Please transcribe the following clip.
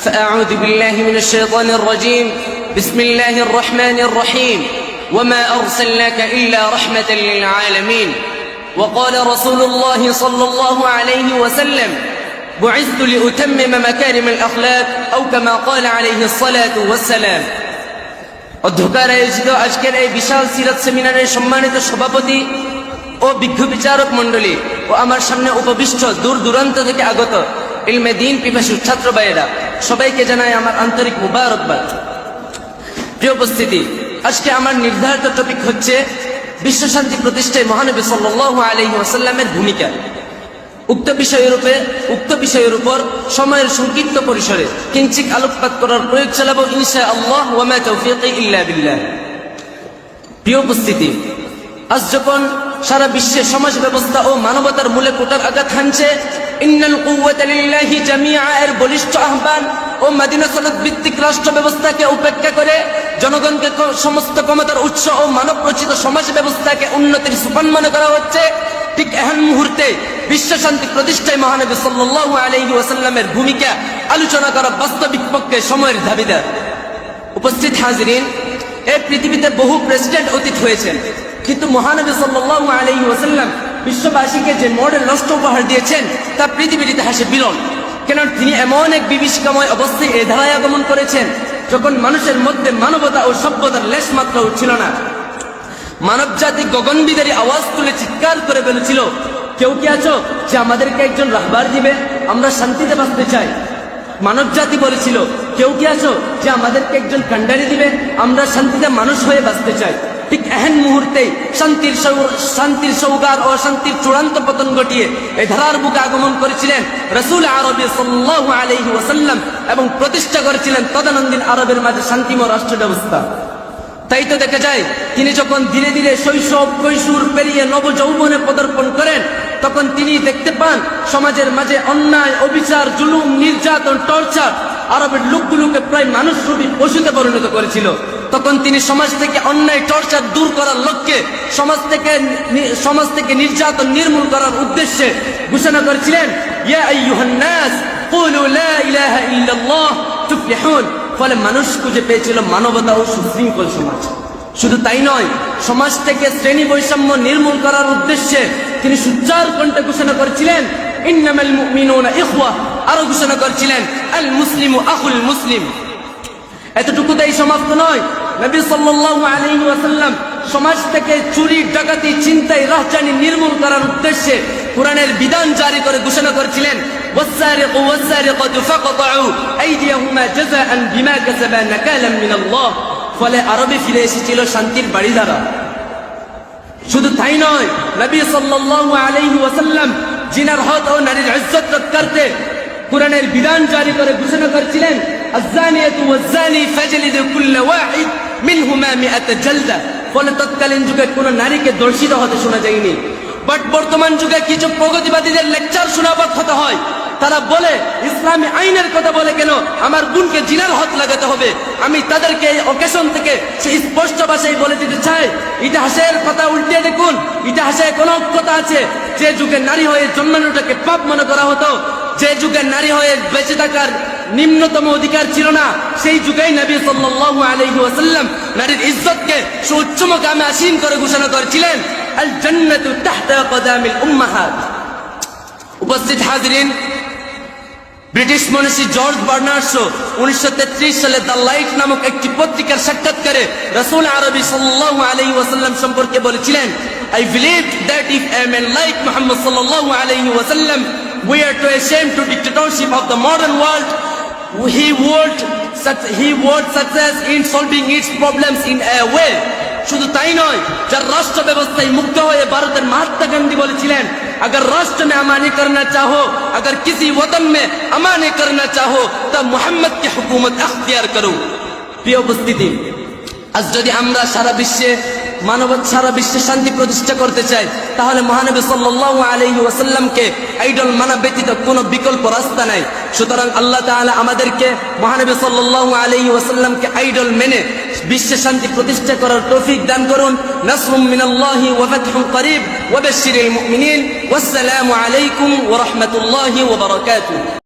فأعوذ بالله من الشيطان الرجيم بسم الله الرحمن الرحيم وما أرسلناك إلا رحمة للعالمين وقال رسول الله صلى الله عليه وسلم بعثت لأتمم مكارم الأخلاق أو كما قال عليه الصلاة والسلام অধ্যকার আয়োজিত আজকের এই বিশাল সিরাত সেমিনারের সম্মানিত সভাপতি ও বিজ্ঞ বিচারক মণ্ডলী ও আমার সামনে উপবিষ্ট দূর দূরান্ত থেকে আগত ইলমে দ্বীন পিপাসু ছাত্র ভাইয়েরা সবাইকে জানাই আমার আন্তরিক মুবারকবাদ। প্রিয় উপস্থিতি, আজকে আমার নির্ধারিত টপিক হচ্ছে বিশ্ব শান্তি প্রতিষ্ঠায় মহানবী সাল্লাল্লাহু আলাইহি ওয়াসাল্লামের ভূমিকা। উক্ত বিষয়ের উপর সময়ের সংক্ষিপ্ত পরিসরে কিঞ্চিত আলোকপাত করার প্রয়োগ চালাবো ইনশাআল্লাহ ওয়া মা তাওফীকি ইল্লা বিল্লাহ। প্রিয় উপস্থিতি, আজ যখন সারা বিশ্বে সমাজ ব্যবস্থা ও মানবতার মূলে কোটার আঘাত হানছে, ইন্নাল কুওয়াতা লিল্লাহি জামিআ এর বলিষ্ঠ আহ্বান ও মদিনা সনদ ভিত্তিক রাষ্ট্র ব্যবস্থাকে উপেক্ষা করে জনগণকে সমস্ত ক্ষমতার উৎস ও মানব রচিত সমাজ ব্যবস্থাকে উন্নতির সোপান মনে করা হচ্ছে, ঠিক এহেন মুহূর্তে বিশ্ব শান্তি প্রতিষ্ঠায় মহানবী সাল্লাল্লাহু আলাইহি ওয়াসাল্লামের ভূমিকা আলোচনা করা বাস্তবিক পক্ষে সময়ের দাবিদার। উপস্থিত হাজিরিন, এই পৃথিবীতে বহু প্রেসিডেন্ট অতীত হয়েছেন, কিন্তু মহানবী সাল্লাল্লাহু আলাইহি ওয়াসাল্লাম বিশ্ববাসীকে যে মডেল রাষ্ট্র উপহার দিয়েছেন তা পৃথিবীর ইতিহাসে বিরল। কেন তিনি এমন এক বিভীষিকাময় অবস্থায় এ ধারায় আগমন করেছেন যখন মানুষের মধ্যে মানবতা ও সভ্যতার লেশ মাত্রাও ছিল না। মানব জাতি গগনবিদারী আওয়াজ তুলে চিৎকার করে বলেছিল, কেউ কি আছো যে আমাদেরকে একজন রাহবার দিবে? আমরা শান্তিতে বাঁচতে চাই। মানব জাতি বলেছিল, কেউ কি আছো যে আমাদেরকে একজন কান্ডারি দিবে? আমরা শান্তিতে মানুষ হয়ে বাঁচতে চাই। ঠিক এহেন মুহূর্তে শান্তির সৌগার ও শান্তির চূড়ান্ত পতন ঘটিয়ে এই ধারার বুকে আগমন করেছিলেন রাসূল আরবি সাল্লাল্লাহু আলাইহি ওয়াসাল্লাম এবং প্রতিষ্ঠা করেছিলেন তদানীন্তন আরবের মাঝে শান্তিময় রাষ্ট্র ব্যবস্থা। তাই তো দেখা যায় তিনি যখন ধীরে ধীরে শৈশব কৈশোর পেরিয়ে নবযৌবনে পদার্পণ করেন, তখন তিনি দেখতে পান সমাজের মাঝে অন্যায়, অবিচার, জুলুম, নির্যাতন, টর্চার আরবের লোকগুলোকে প্রায় মানুষরূপী পশুতে পরিণত করেছিল। তখন তিনি সমাজ থেকে অন্যায়, টর্চার দূর করার লক্ষ্যে সমাজ থেকে নির্যাতন নির্মূল করার উদ্দেশ্যে ঘোষণা করেছিলেন, ইয়া আইয়ুহান নাস কুলু লা ইলাহা ইল্লাল্লাহ তুফলিহুন। ফলে মানুষ খুঁজে পেয়েছিল মানবতা ও সুশৃঙ্খল সমাজ। শুধু তাই নয়, সমাজ থেকে শ্রেণী বৈষম্য নির্মূল করার উদ্দেশ্যে তিনি সুচ্চার কণ্ঠে ঘোষণা করেছিলেন, ইন্নামাল মুমিনুনা ইখওয়া। আরো ঘোষণা করেছিলেন, আল মুসলিমু আখুল মুসলিম। এতটুকুতেই সমাপ্ত নয়, নবী সাল্লাল্লাহু আলাইহি ওয়াসাল্লাম সমাজ থেকে চুরি, ডাকাতি, ছিনতাই, রাহজানি নির্মূল করার উদ্দেশ্যে কোরআনের বিধান জারি করে ঘোষণা করেছিলেন, ওয়াসসারিকু ওয়াসসারিকাতু ফাকতাউ আইদিয়াহুমা জাযাআন বিমা কাসাবা নাকালাম মিনাল্লাহ। ফলে আরবে ফিরে এসেছিল শান্তির বাড়িধারা। শুধু তাই নয়, নবী সাল্লাল্লাহু আলাইহি ওয়াসাল্লাম জিনার হদ ও নারীর ইজ্জত রক্ষার্থে কোরআনের বিধান জারি করে ঘোষণা করেছিলেন, আয-যানিয়াতু ওয়াজ-যানি ফাজলিদু কুল্লা ওয়াহিদ মিনহুমা মিআতা জালদা। ফলে তৎকালীন যুগে কোন নারীকে দর্শিত হতে শোনা যায়নি। বাট বর্তমান যুগে কিছু প্রগতিবাদীদের লেকচার শোনাবাদ হতে হয়। তারা বলে, ইসলামী আইনের কথা বলে কেন আমার বোনকে জিনার হদ লাগাতে হবে? আমি তাদেরকে এই অকেশন থেকে সেই স্পষ্ট ভাষায় বলে দিতে চাই, ইতিহাসের কথা উল্টে দেখুন। ইতিহাসে কোন কথা আছে যে যুগে নারী হয়ে জন্মানোটাকে পাপ মনে করা হতো, যে যুগে নারী হয়ে বেঁচে থাকার নিম্নতম অধিকার ছিল না, সেই যুগেই নবী সাল্লাল্লাহু আলাইহি ওয়াসাল্লাম নারীর ইজ্জতকে সুউচ্চ মাকামে আসীন করে ঘোষণা করেছিলেন, আল জান্নাতু তাহতা কদামিল উম্মাহাত। উপস্থিত হাজিরিন, ব্রিটিশ মনীষী জর্জ বার্নার্ড শো 1933 সালে দ্য লাইট নামক একটি পত্রিকার সাক্ষাৎকারে রাসূল আরবি সাল্লাল্লাহু আলাইহি ওয়াসাল্লাম সম্পর্কে বলেছিলেন, I believe that if a man like Muhammad sallallahu alayhi wa sallam were to ascend to dictatorship of the modern world, he would success in solving its problems in a way. শুধু তাই নয়, যার রাষ্ট্র ব্যবস্থায় মুগ্ধ হয়ে ভারতের মহাত্মা গান্ধী বলেছিলেন, अगर राष्ट्र में अमानी करना चाहो, अगर किसी वतन में अमानी करना चाहो, तब मोहम्मद की हुकूमत अख्तियार करो। प्रिय उपस्थिति, আজ যদি আমরা সারা বিশ্বে শান্তি প্রতিষ্ঠা করতে চাই, তাহলে মহানবী সাল্লাল্লাহু আলাইহি ওয়াসাল্লামকে আইডল মানা ব্যতীত কোনো বিকল্প রাস্তা নাই। সুতরাং আল্লাহ তাআলা আমাদেরকে মহানবী সাল্লাল্লাহু আলাইহি ওয়াসাল্লামকে আইডল মেনে বিশ্বে শান্তি প্রতিষ্ঠা করার তৌফিক দান করুন। নাসরুম মিনাল্লাহি ওয়া ফাতহুন করিব ওয়া বাশশিরিল মুমিনিন। ওয়াসসালামু আলাইকুম ওয়া রাহমাতুল্লাহি ওয়া বারাকাতুহু।